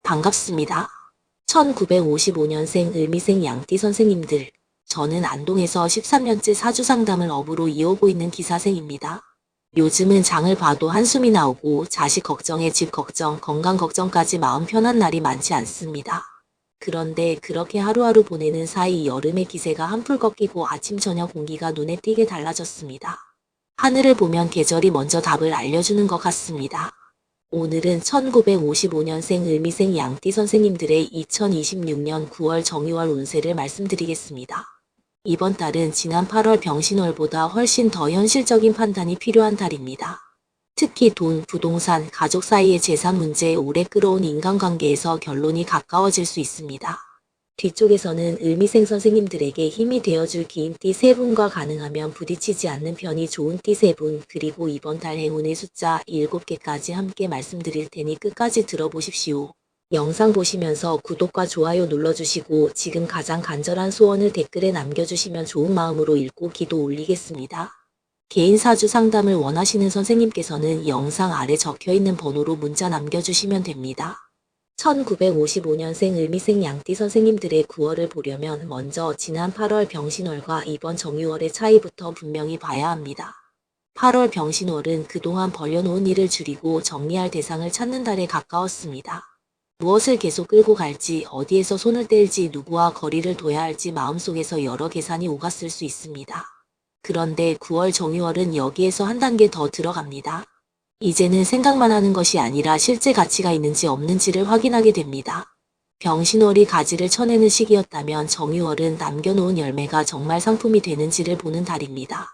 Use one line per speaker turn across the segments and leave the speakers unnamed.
반갑습니다. 1955년생 을미생 양띠 선생님들, 저는 안동에서 13년째 사주상담을 업으로 이어오고 있는 기사생입니다. 요즘은 장을 봐도 한숨이 나오고 자식 걱정에 집 걱정, 건강 걱정까지 마음 편한 날이 많지 않습니다. 그런데 그렇게 하루하루 보내는 사이 여름의 기세가 한풀 꺾이고 아침 저녁 공기가 눈에 띄게 달라졌습니다. 하늘을 보면 계절이 먼저 답을 알려주는 것 같습니다. 오늘은 1955년생 을미생 양띠 선생님들의 2026년 9월 정유월 운세를 말씀드리겠습니다. 이번 달은 지난 8월 병신월보다 훨씬 더 현실적인 판단이 필요한 달입니다. 특히 돈, 부동산, 가족 사이의 재산 문제에 오래 끌어온 인간관계에서 결론이 가까워질 수 있습니다. 뒤쪽에서는 을미생 선생님들에게 힘이 되어줄 기인 띠 3분과 가능하면 부딪히지 않는 편이 좋은 띠 3분, 그리고 이번 달 행운의 숫자 7개까지 함께 말씀드릴 테니 끝까지 들어보십시오. 영상 보시면서 구독과 좋아요 눌러주시고 지금 가장 간절한 소원을 댓글에 남겨주시면 좋은 마음으로 읽고 기도 올리겠습니다. 개인 사주 상담을 원하시는 선생님께서는 영상 아래 적혀있는 번호로 문자 남겨주시면 됩니다. 1955년생 을미생 양띠 선생님들의 9월을 보려면 먼저 지난 8월 병신월과 이번 정유월의 차이부터 분명히 봐야 합니다. 8월 병신월은 그동안 벌려놓은 일을 줄이고 정리할 대상을 찾는 달에 가까웠습니다. 무엇을 계속 끌고 갈지, 어디에서 손을 뗄지, 누구와 거리를 둬야 할지 마음속에서 여러 계산이 오갔을 수 있습니다. 그런데 9월 정유월은 여기에서 한 단계 더 들어갑니다. 이제는 생각만 하는 것이 아니라 실제 가치가 있는지 없는지를 확인하게 됩니다. 병신월이 가지를 쳐내는 시기였다면 정유월은 남겨놓은 열매가 정말 상품이 되는지를 보는 달입니다.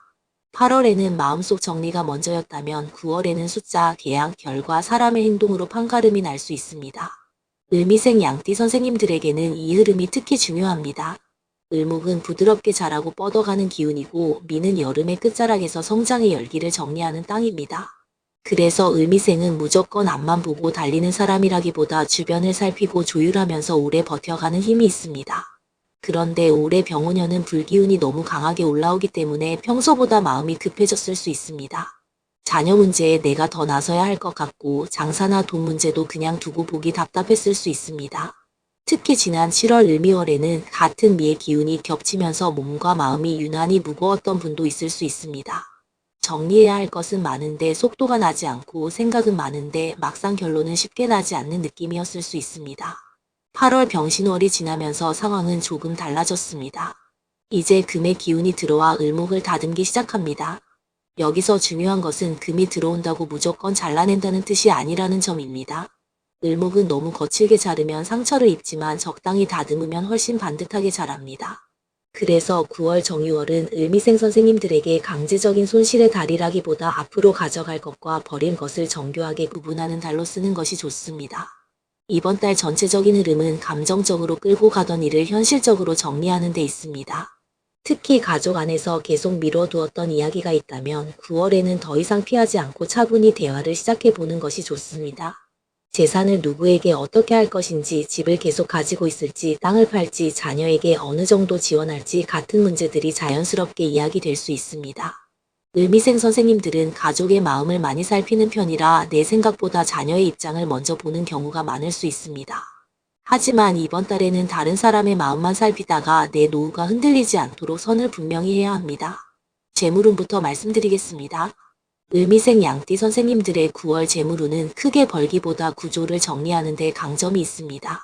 8월에는 마음속 정리가 먼저였다면 9월에는 숫자, 계약, 결과, 사람의 행동으로 판가름이 날 수 있습니다. 을미생 양띠 선생님들에게는 이 흐름이 특히 중요합니다. 을목은 부드럽게 자라고 뻗어가는 기운이고 미는 여름의 끝자락에서 성장의 열기를 정리하는 땅입니다. 그래서 을미생은 무조건 앞만 보고 달리는 사람이라기보다 주변을 살피고 조율하면서 오래 버텨가는 힘이 있습니다. 그런데 올해 병오년은 불기운이 너무 강하게 올라오기 때문에 평소보다 마음이 급해졌을 수 있습니다. 자녀 문제에 내가 더 나서야 할 것 같고 장사나 돈 문제도 그냥 두고 보기 답답했을 수 있습니다. 특히 지난 7월 을미월에는 같은 미의 기운이 겹치면서 몸과 마음이 유난히 무거웠던 분도 있을 수 있습니다. 정리해야 할 것은 많은데 속도가 나지 않고 생각은 많은데 막상 결론은 쉽게 나지 않는 느낌이었을 수 있습니다. 8월 병신월이 지나면서 상황은 조금 달라졌습니다. 이제 금의 기운이 들어와 을목을 다듬기 시작합니다. 여기서 중요한 것은 금이 들어온다고 무조건 잘라낸다는 뜻이 아니라는 점입니다. 을목은 너무 거칠게 자르면 상처를 입지만 적당히 다듬으면 훨씬 반듯하게 자랍니다. 그래서 9월 정유월은 을미생 선생님들에게 강제적인 손실의 달이라기보다 앞으로 가져갈 것과 버릴 것을 정교하게 구분하는 달로 쓰는 것이 좋습니다. 이번 달 전체적인 흐름은 감정적으로 끌고 가던 일을 현실적으로 정리하는 데 있습니다. 특히 가족 안에서 계속 미뤄두었던 이야기가 있다면 9월에는 더 이상 피하지 않고 차분히 대화를 시작해보는 것이 좋습니다. 재산을 누구에게 어떻게 할 것인지, 집을 계속 가지고 있을지, 땅을 팔지, 자녀에게 어느 정도 지원할지 같은 문제들이 자연스럽게 이야기될 수 있습니다. 을미생 선생님들은 가족의 마음을 많이 살피는 편이라 내 생각보다 자녀의 입장을 먼저 보는 경우가 많을 수 있습니다. 하지만 이번 달에는 다른 사람의 마음만 살피다가 내 노후가 흔들리지 않도록 선을 분명히 해야 합니다. 재물운부터 말씀드리겠습니다. 을미생 양띠 선생님들의 9월 재물운은 크게 벌기보다 구조를 정리하는 데 강점이 있습니다.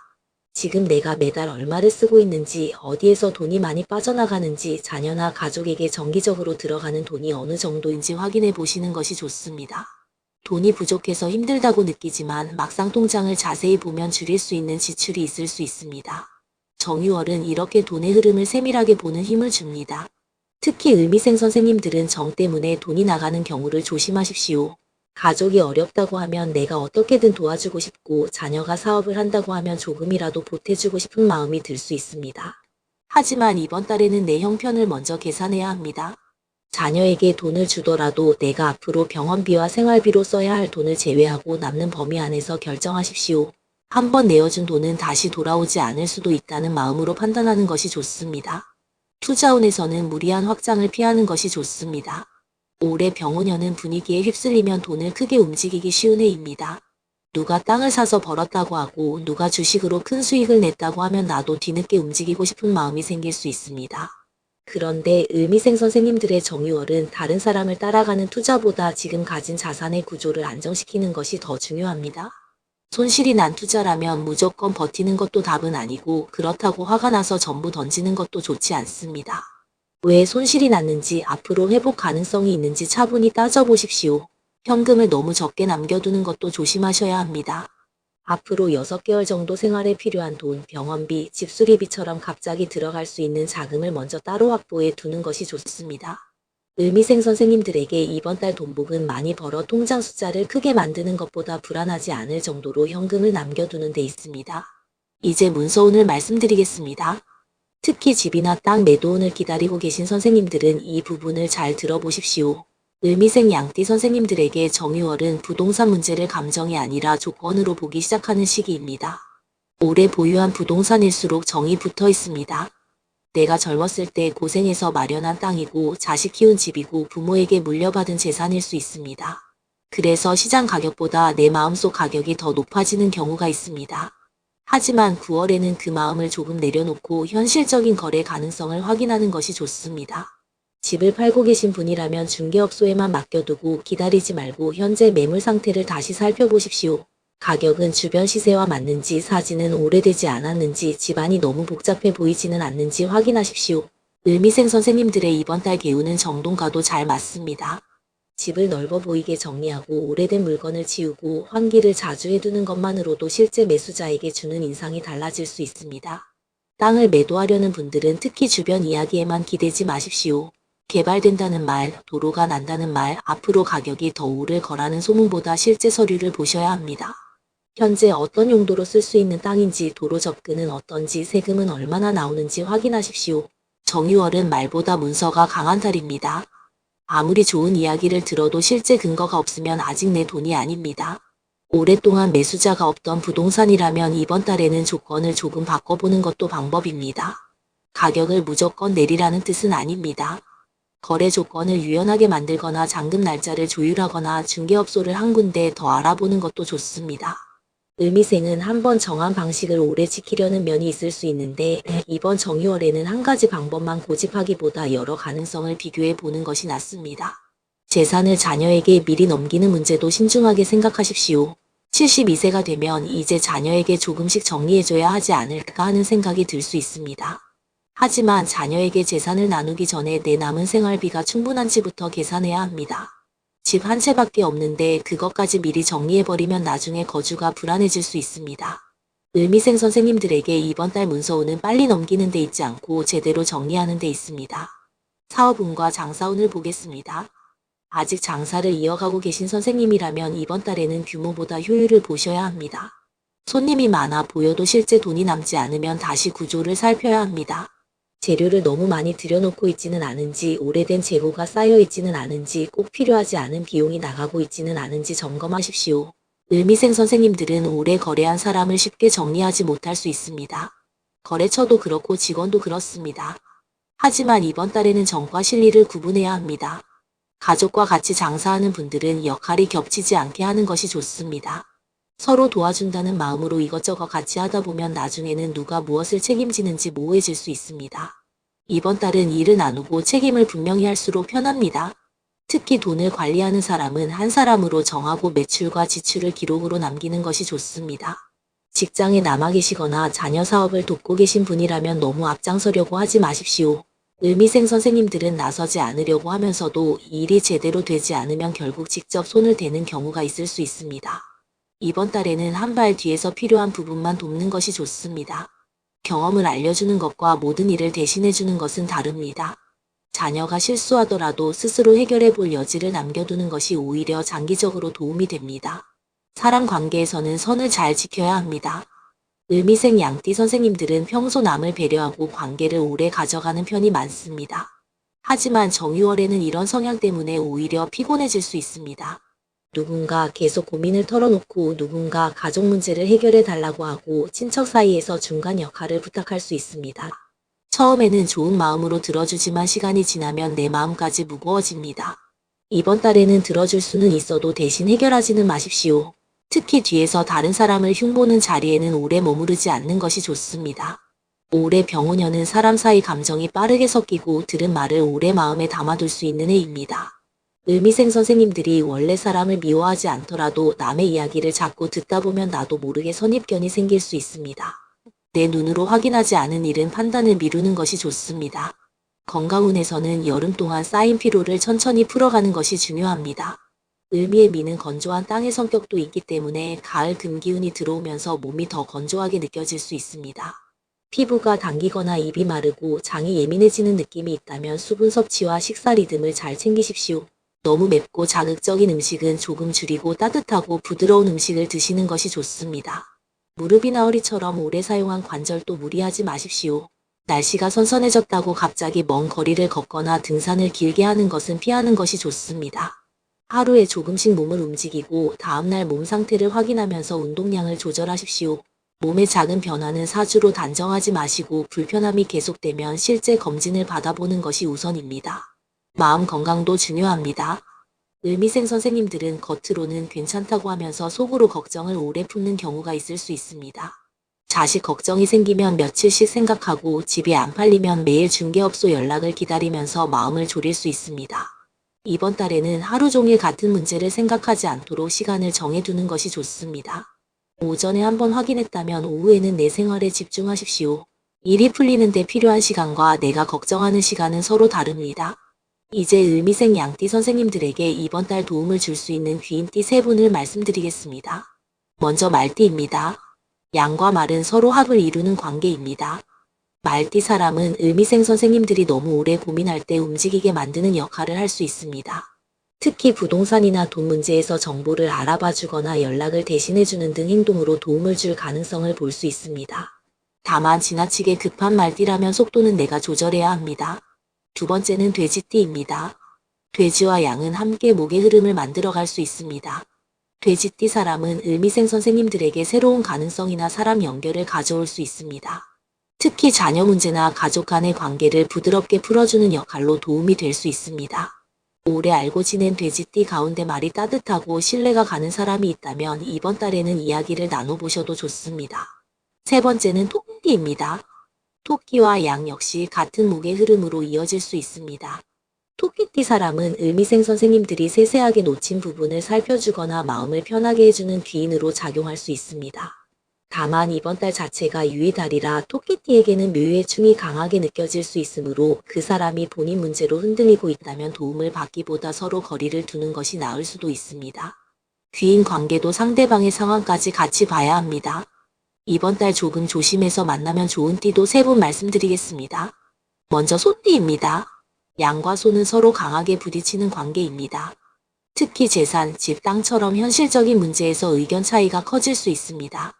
지금 내가 매달 얼마를 쓰고 있는지, 어디에서 돈이 많이 빠져나가는지, 자녀나 가족에게 정기적으로 들어가는 돈이 어느 정도인지 확인해 보시는 것이 좋습니다. 돈이 부족해서 힘들다고 느끼지만 막상 통장을 자세히 보면 줄일 수 있는 지출이 있을 수 있습니다. 정유월은 이렇게 돈의 흐름을 세밀하게 보는 힘을 줍니다. 특히 을미생 선생님들은 정 때문에 돈이 나가는 경우를 조심하십시오. 가족이 어렵다고 하면 내가 어떻게든 도와주고 싶고 자녀가 사업을 한다고 하면 조금이라도 보태주고 싶은 마음이 들 수 있습니다. 하지만 이번 달에는 내 형편을 먼저 계산해야 합니다. 자녀에게 돈을 주더라도 내가 앞으로 병원비와 생활비로 써야 할 돈을 제외하고 남는 범위 안에서 결정하십시오. 한번 내어준 돈은 다시 돌아오지 않을 수도 있다는 마음으로 판단하는 것이 좋습니다. 투자운에서는 무리한 확장을 피하는 것이 좋습니다. 올해 병오년은 분위기에 휩쓸리면 돈을 크게 움직이기 쉬운 해입니다. 누가 땅을 사서 벌었다고 하고 누가 주식으로 큰 수익을 냈다고 하면 나도 뒤늦게 움직이고 싶은 마음이 생길 수 있습니다. 그런데 을미생 선생님들의 정유월은 다른 사람을 따라가는 투자보다 지금 가진 자산의 구조를 안정시키는 것이 더 중요합니다. 손실이 난 투자라면 무조건 버티는 것도 답은 아니고 그렇다고 화가 나서 전부 던지는 것도 좋지 않습니다. 왜 손실이 났는지 앞으로 회복 가능성이 있는지 차분히 따져보십시오. 현금을 너무 적게 남겨두는 것도 조심하셔야 합니다. 앞으로 6개월 정도 생활에 필요한 돈, 병원비, 집수리비처럼 갑자기 들어갈 수 있는 자금을 먼저 따로 확보해 두는 것이 좋습니다. 을미생 선생님들에게 이번 달 돈복은 많이 벌어 통장 숫자를 크게 만드는 것보다 불안하지 않을 정도로 현금을 남겨두는 데 있습니다. 이제 문서운을 말씀드리겠습니다. 특히 집이나 땅 매도운을 기다리고 계신 선생님들은 이 부분을 잘 들어보십시오. 을미생 양띠 선생님들에게 정유월은 부동산 문제를 감정이 아니라 조건으로 보기 시작하는 시기입니다. 오래 보유한 부동산일수록 정이 붙어 있습니다. 내가 젊었을 때 고생해서 마련한 땅이고 자식 키운 집이고 부모에게 물려받은 재산일 수 있습니다. 그래서 시장 가격보다 내 마음속 가격이 더 높아지는 경우가 있습니다. 하지만 9월에는 그 마음을 조금 내려놓고 현실적인 거래 가능성을 확인하는 것이 좋습니다. 집을 팔고 계신 분이라면 중개업소에만 맡겨두고 기다리지 말고 현재 매물 상태를 다시 살펴보십시오. 가격은 주변 시세와 맞는지, 사진은 오래되지 않았는지, 집안이 너무 복잡해 보이지는 않는지 확인하십시오. 을미생 선생님들의 이번 달 기운은 정동과도 잘 맞습니다. 집을 넓어 보이게 정리하고 오래된 물건을 치우고 환기를 자주 해두는 것만으로도 실제 매수자에게 주는 인상이 달라질 수 있습니다. 땅을 매도하려는 분들은 특히 주변 이야기에만 기대지 마십시오. 개발된다는 말, 도로가 난다는 말, 앞으로 가격이 더 오를 거라는 소문보다 실제 서류를 보셔야 합니다. 현재 어떤 용도로 쓸 수 있는 땅인지, 도로 접근은 어떤지, 세금은 얼마나 나오는지 확인하십시오. 정유월은 말보다 문서가 강한 달입니다. 아무리 좋은 이야기를 들어도 실제 근거가 없으면 아직 내 돈이 아닙니다. 오랫동안 매수자가 없던 부동산이라면 이번 달에는 조건을 조금 바꿔보는 것도 방법입니다. 가격을 무조건 내리라는 뜻은 아닙니다. 거래 조건을 유연하게 만들거나 잔금 날짜를 조율하거나 중개업소를 한 군데 더 알아보는 것도 좋습니다. 을미생은 한번 정한 방식을 오래 지키려는 면이 있을 수 있는데 이번 정유월에는 한 가지 방법만 고집하기보다 여러 가능성을 비교해 보는 것이 낫습니다. 재산을 자녀에게 미리 넘기는 문제도 신중하게 생각하십시오. 72세가 되면 이제 자녀에게 조금씩 정리해줘야 하지 않을까 하는 생각이 들 수 있습니다. 하지만 자녀에게 재산을 나누기 전에 내 남은 생활비가 충분한지부터 계산해야 합니다. 집 한 채밖에 없는데 그것까지 미리 정리해버리면 나중에 거주가 불안해질 수 있습니다. 을미생 선생님들에게 이번 달 문서운은 빨리 넘기는 데 있지 않고 제대로 정리하는 데 있습니다. 사업운과 장사운을 보겠습니다. 아직 장사를 이어가고 계신 선생님이라면 이번 달에는 규모보다 효율을 보셔야 합니다. 손님이 많아 보여도 실제 돈이 남지 않으면 다시 구조를 살펴야 합니다. 재료를 너무 많이 들여놓고 있지는 않은지, 오래된 재고가 쌓여 있지는 않은지, 꼭 필요하지 않은 비용이 나가고 있지는 않은지 점검하십시오. 을미생 선생님들은 오래 거래한 사람을 쉽게 정리하지 못할 수 있습니다. 거래처도 그렇고 직원도 그렇습니다. 하지만 이번 달에는 정과 실리를 구분해야 합니다. 가족과 같이 장사하는 분들은 역할이 겹치지 않게 하는 것이 좋습니다. 서로 도와준다는 마음으로 이것저것 같이 하다 보면 나중에는 누가 무엇을 책임지는지 모호해질 수 있습니다. 이번 달은 일을 나누고 책임을 분명히 할수록 편합니다. 특히 돈을 관리하는 사람은 한 사람으로 정하고 매출과 지출을 기록으로 남기는 것이 좋습니다. 직장에 남아 계시거나 자녀 사업을 돕고 계신 분이라면 너무 앞장서려고 하지 마십시오. 을미생 선생님들은 나서지 않으려고 하면서도 일이 제대로 되지 않으면 결국 직접 손을 대는 경우가 있을 수 있습니다. 이번 달에는 한 발 뒤에서 필요한 부분만 돕는 것이 좋습니다. 경험을 알려주는 것과 모든 일을 대신해주는 것은 다릅니다. 자녀가 실수하더라도 스스로 해결해 볼 여지를 남겨두는 것이 오히려 장기적으로 도움이 됩니다. 사람 관계에서는 선을 잘 지켜야 합니다. 을미생 양띠 선생님들은 평소 남을 배려하고 관계를 오래 가져가는 편이 많습니다. 하지만 정유월에는 이런 성향 때문에 오히려 피곤해질 수 있습니다. 누군가 계속 고민을 털어놓고 누군가 가족 문제를 해결해 달라고 하고 친척 사이에서 중간 역할을 부탁할 수 있습니다. 처음에는 좋은 마음으로 들어주지만 시간이 지나면 내 마음까지 무거워집니다. 이번 달에는 들어줄 수는 있어도 대신 해결하지는 마십시오. 특히 뒤에서 다른 사람을 흉보는 자리에는 오래 머무르지 않는 것이 좋습니다. 오래 병오녀는 사람 사이 감정이 빠르게 섞이고 들은 말을 오래 마음에 담아둘 수 있는 애입니다. 을미생 선생님들이 원래 사람을 미워하지 않더라도 남의 이야기를 자꾸 듣다 보면 나도 모르게 선입견이 생길 수 있습니다. 내 눈으로 확인하지 않은 일은 판단을 미루는 것이 좋습니다. 건강운에서는 여름 동안 쌓인 피로를 천천히 풀어가는 것이 중요합니다. 을미의 미는 건조한 땅의 성격도 있기 때문에 가을 금기운이 들어오면서 몸이 더 건조하게 느껴질 수 있습니다. 피부가 당기거나 입이 마르고 장이 예민해지는 느낌이 있다면 수분 섭취와 식사 리듬을 잘 챙기십시오. 너무 맵고 자극적인 음식은 조금 줄이고 따뜻하고 부드러운 음식을 드시는 것이 좋습니다. 무릎이나 허리처럼 오래 사용한 관절도 무리하지 마십시오. 날씨가 선선해졌다고 갑자기 먼 거리를 걷거나 등산을 길게 하는 것은 피하는 것이 좋습니다. 하루에 조금씩 몸을 움직이고 다음날 몸 상태를 확인하면서 운동량을 조절하십시오. 몸의 작은 변화는 사주로 단정하지 마시고 불편함이 계속되면 실제 검진을 받아보는 것이 우선입니다. 마음 건강도 중요합니다. 을미생 선생님들은 겉으로는 괜찮다고 하면서 속으로 걱정을 오래 품는 경우가 있을 수 있습니다. 자식 걱정이 생기면 며칠씩 생각하고 집이 안 팔리면 매일 중개업소 연락을 기다리면서 마음을 졸일 수 있습니다. 이번 달에는 하루 종일 같은 문제를 생각하지 않도록 시간을 정해두는 것이 좋습니다. 오전에 한번 확인했다면 오후에는 내 생활에 집중하십시오. 일이 풀리는 데 필요한 시간과 내가 걱정하는 시간은 서로 다릅니다. 이제 을미생 양띠 선생님들에게 이번 달 도움을 줄 수 있는 귀인띠 3분을 말씀드리겠습니다. 먼저 말띠입니다. 양과 말은 서로 합을 이루는 관계입니다. 말띠 사람은 을미생 선생님들이 너무 오래 고민할 때 움직이게 만드는 역할을 할 수 있습니다. 특히 부동산이나 돈 문제에서 정보를 알아봐 주거나 연락을 대신해 주는 등 행동으로 도움을 줄 가능성을 볼 수 있습니다. 다만 지나치게 급한 말띠라면 속도는 내가 조절해야 합니다. 두 번째는 돼지띠입니다. 돼지와 양은 함께 목의 흐름을 만들어갈 수 있습니다. 돼지띠 사람은 을미생 선생님들에게 새로운 가능성이나 사람 연결을 가져올 수 있습니다. 특히 자녀 문제나 가족 간의 관계를 부드럽게 풀어주는 역할로 도움이 될 수 있습니다. 오래 알고 지낸 돼지띠 가운데 말이 따뜻하고 신뢰가 가는 사람이 있다면 이번 달에는 이야기를 나눠보셔도 좋습니다. 세 번째는 토끼띠입니다. 토끼와 양 역시 같은 목의 흐름으로 이어질 수 있습니다. 토끼띠 사람은 을미생 선생님들이 세세하게 놓친 부분을 살펴주거나 마음을 편하게 해주는 귀인으로 작용할 수 있습니다. 다만 이번 달 자체가 유의달이라 토끼띠에게는 묘의 충이 강하게 느껴질 수 있으므로 그 사람이 본인 문제로 흔들리고 있다면 도움을 받기보다 서로 거리를 두는 것이 나을 수도 있습니다. 귀인 관계도 상대방의 상황까지 같이 봐야 합니다. 이번 달 조금 조심해서 만나면 좋은 띠도 3분 말씀드리겠습니다. 먼저 소띠입니다. 양과 소는 서로 강하게 부딪히는 관계입니다. 특히 재산, 집, 땅처럼 현실적인 문제에서 의견 차이가 커질 수 있습니다.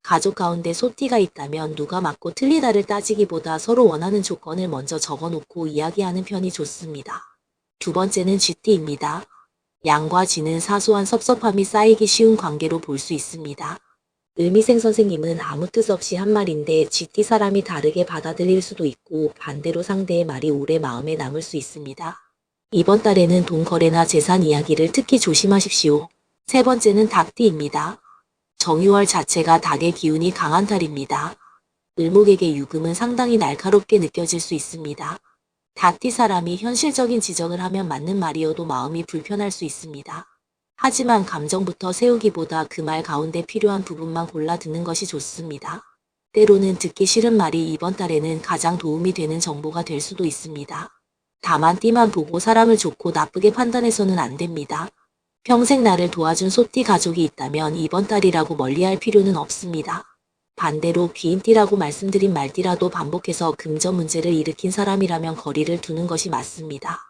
가족 가운데 소띠가 있다면 누가 맞고 틀리다를 따지기보다 서로 원하는 조건을 먼저 적어놓고 이야기하는 편이 좋습니다. 두 번째는 쥐띠입니다. 양과 쥐는 사소한 섭섭함이 쌓이기 쉬운 관계로 볼 수 있습니다. 을미생 선생님은 아무 뜻 없이 한 말인데 쥐띠 사람이 다르게 받아들일 수도 있고 반대로 상대의 말이 오래 마음에 남을 수 있습니다. 이번 달에는 돈 거래나 재산 이야기를 특히 조심하십시오. 세 번째는 닭띠입니다. 정유월 자체가 닭의 기운이 강한 달입니다. 을목에게 유금은 상당히 날카롭게 느껴질 수 있습니다. 닭띠 사람이 현실적인 지적을 하면 맞는 말이어도 마음이 불편할 수 있습니다. 하지만 감정부터 세우기보다 그 말 가운데 필요한 부분만 골라 듣는 것이 좋습니다. 때로는 듣기 싫은 말이 이번 달에는 가장 도움이 되는 정보가 될 수도 있습니다. 다만 띠만 보고 사람을 좋고 나쁘게 판단해서는 안 됩니다. 평생 나를 도와준 소띠 가족이 있다면 이번 달이라고 멀리할 필요는 없습니다. 반대로 귀인띠라고 말씀드린 말띠라도 반복해서 금전 문제를 일으킨 사람이라면 거리를 두는 것이 맞습니다.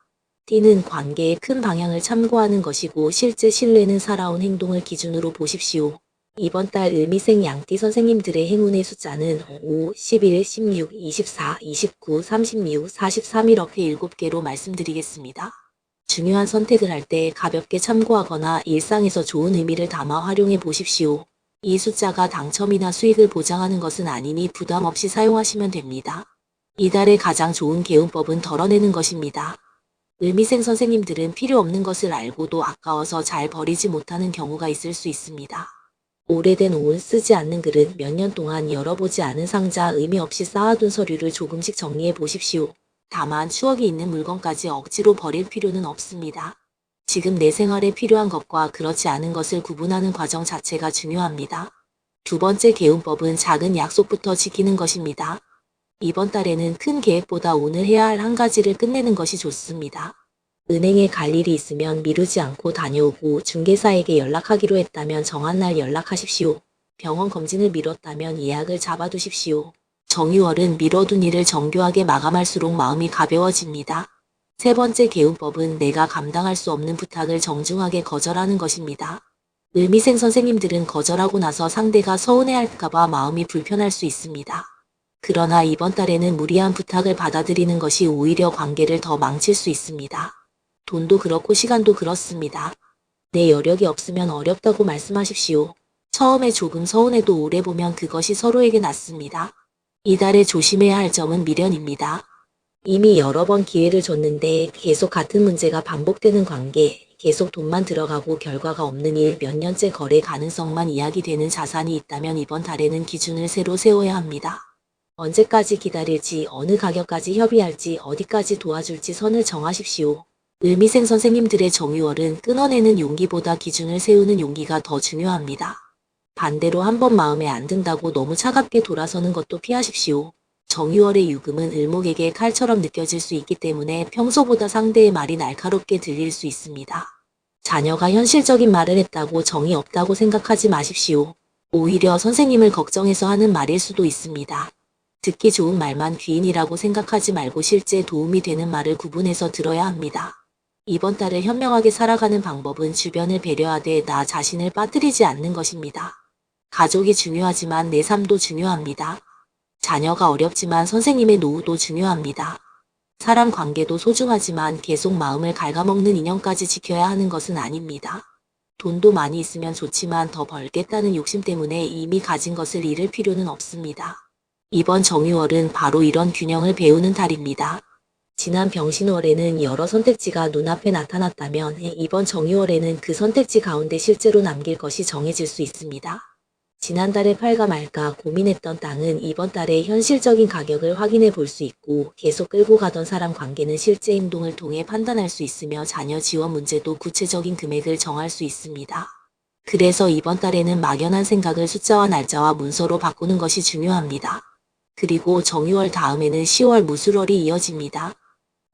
띠는 관계의 큰 방향을 참고하는 것이고 실제 신뢰는 살아온 행동을 기준으로 보십시오. 이번 달 을미생 양띠 선생님들의 행운의 숫자는 5, 11, 16, 24, 29, 36, 43 이렇게 7개로 말씀드리겠습니다. 중요한 선택을 할 때 가볍게 참고하거나 일상에서 좋은 의미를 담아 활용해 보십시오. 이 숫자가 당첨이나 수익을 보장하는 것은 아니니 부담 없이 사용하시면 됩니다. 이달의 가장 좋은 개운법은 덜어내는 것입니다. 을미생 선생님들은 필요 없는 것을 알고도 아까워서 잘 버리지 못하는 경우가 있을 수 있습니다. 오래된 옷, 쓰지 않는 그릇, 몇 년 동안 열어보지 않은 상자, 의미 없이 쌓아둔 서류를 조금씩 정리해 보십시오. 다만 추억이 있는 물건까지 억지로 버릴 필요는 없습니다. 지금 내 생활에 필요한 것과 그렇지 않은 것을 구분하는 과정 자체가 중요합니다. 두 번째 개운법은 작은 약속부터 지키는 것입니다. 이번 달에는 큰 계획보다 오늘 해야 할 한 가지를 끝내는 것이 좋습니다. 은행에 갈 일이 있으면 미루지 않고 다녀오고, 중개사에게 연락하기로 했다면 정한 날 연락하십시오. 병원 검진을 미뤘다면 예약을 잡아두십시오. 정유월은 미뤄둔 일을 정교하게 마감할수록 마음이 가벼워집니다. 세 번째 개운법은 내가 감당할 수 없는 부탁을 정중하게 거절하는 것입니다. 을미생 선생님들은 거절하고 나서 상대가 서운해할까봐 마음이 불편할 수 있습니다. 그러나 이번 달에는 무리한 부탁을 받아들이는 것이 오히려 관계를 더 망칠 수 있습니다. 돈도 그렇고 시간도 그렇습니다. 내 여력이 없으면 어렵다고 말씀하십시오. 처음에 조금 서운해도 오래 보면 그것이 서로에게 낫습니다. 이달에 조심해야 할 점은 미련입니다. 이미 여러 번 기회를 줬는데 계속 같은 문제가 반복되는 관계, 계속 돈만 들어가고 결과가 없는 일, 몇 년째 거래 가능성만 이야기되는 자산이 있다면 이번 달에는 기준을 새로 세워야 합니다. 언제까지 기다릴지, 어느 가격까지 협의할지, 어디까지 도와줄지 선을 정하십시오. 을미생 선생님들의 정유월은 끊어내는 용기보다 기준을 세우는 용기가 더 중요합니다. 반대로 한번 마음에 안 든다고 너무 차갑게 돌아서는 것도 피하십시오. 정유월의 유금은 을목에게 칼처럼 느껴질 수 있기 때문에 평소보다 상대의 말이 날카롭게 들릴 수 있습니다. 자녀가 현실적인 말을 했다고 정이 없다고 생각하지 마십시오. 오히려 선생님을 걱정해서 하는 말일 수도 있습니다. 듣기 좋은 말만 귀인이라고 생각하지 말고 실제 도움이 되는 말을 구분해서 들어야 합니다. 이번 달을 현명하게 살아가는 방법은 주변을 배려하되 나 자신을 빠뜨리지 않는 것입니다. 가족이 중요하지만 내 삶도 중요합니다. 자녀가 어렵지만 선생님의 노후도 중요합니다. 사람 관계도 소중하지만 계속 마음을 갉아먹는 인연까지 지켜야 하는 것은 아닙니다. 돈도 많이 있으면 좋지만 더 벌겠다는 욕심 때문에 이미 가진 것을 잃을 필요는 없습니다. 이번 정유월은 바로 이런 균형을 배우는 달입니다. 지난 병신월에는 여러 선택지가 눈앞에 나타났다면 이번 정유월에는 그 선택지 가운데 실제로 남길 것이 정해질 수 있습니다. 지난달에 팔까 말까 고민했던 땅은 이번 달에 현실적인 가격을 확인해 볼 수 있고, 계속 끌고 가던 사람 관계는 실제 행동을 통해 판단할 수 있으며 자녀 지원 문제도 구체적인 금액을 정할 수 있습니다. 그래서 이번 달에는 막연한 생각을 숫자와 날짜와 문서로 바꾸는 것이 중요합니다. 그리고 정유월 다음에는 10월 무술월이 이어집니다.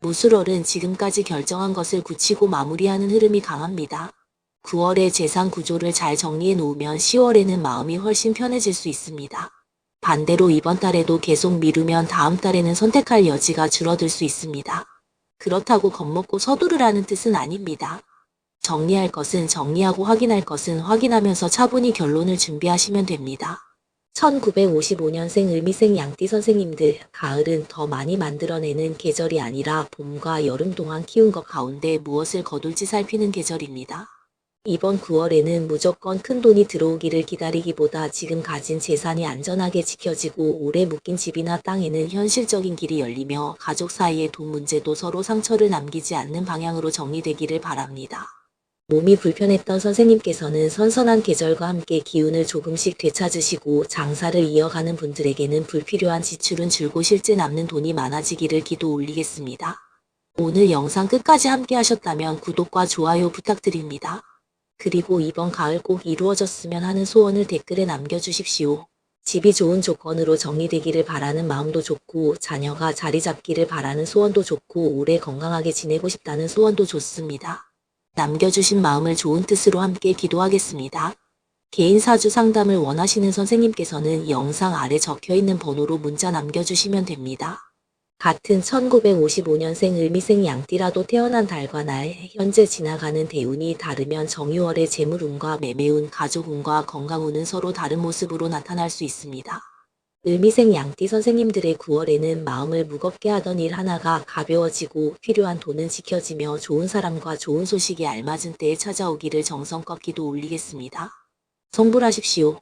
무술월은 지금까지 결정한 것을 굳히고 마무리하는 흐름이 강합니다. 9월에 재산 구조를 잘 정리해 놓으면 10월에는 마음이 훨씬 편해질 수 있습니다. 반대로 이번 달에도 계속 미루면 다음 달에는 선택할 여지가 줄어들 수 있습니다. 그렇다고 겁먹고 서두르라는 뜻은 아닙니다. 정리할 것은 정리하고 확인할 것은 확인하면서 차분히 결론을 준비하시면 됩니다. 1955년생 을미생 양띠 선생님들, 가을은 더 많이 만들어내는 계절이 아니라 봄과 여름 동안 키운 것 가운데 무엇을 거둘지 살피는 계절입니다. 이번 9월에는 무조건 큰 돈이 들어오기를 기다리기보다 지금 가진 재산이 안전하게 지켜지고 오래 묶인 집이나 땅에는 현실적인 길이 열리며 가족 사이의 돈 문제도 서로 상처를 남기지 않는 방향으로 정리되기를 바랍니다. 몸이 불편했던 선생님께서는 선선한 계절과 함께 기운을 조금씩 되찾으시고, 장사를 이어가는 분들에게는 불필요한 지출은 줄고 실제 남는 돈이 많아지기를 기도 올리겠습니다. 오늘 영상 끝까지 함께 하셨다면 구독과 좋아요 부탁드립니다. 그리고 이번 가을 꼭 이루어졌으면 하는 소원을 댓글에 남겨주십시오. 집이 좋은 조건으로 정리되기를 바라는 마음도 좋고, 자녀가 자리 잡기를 바라는 소원도 좋고, 오래 건강하게 지내고 싶다는 소원도 좋습니다. 남겨주신 마음을 좋은 뜻으로 함께 기도하겠습니다. 개인 사주 상담을 원하시는 선생님께서는 영상 아래 적혀있는 번호로 문자 남겨주시면 됩니다. 같은 1955년생 을미생 양띠라도 태어난 달과 날, 현재 지나가는 대운이 다르면 정유월의 재물운과 매매운, 가족운과 건강운은 서로 다른 모습으로 나타날 수 있습니다. 을미생 양띠 선생님들의 9월에는 마음을 무겁게 하던 일 하나가 가벼워지고, 필요한 돈은 지켜지며 좋은 사람과 좋은 소식이 알맞은 때에 찾아오기를 정성껏 기도 올리겠습니다. 성불하십시오.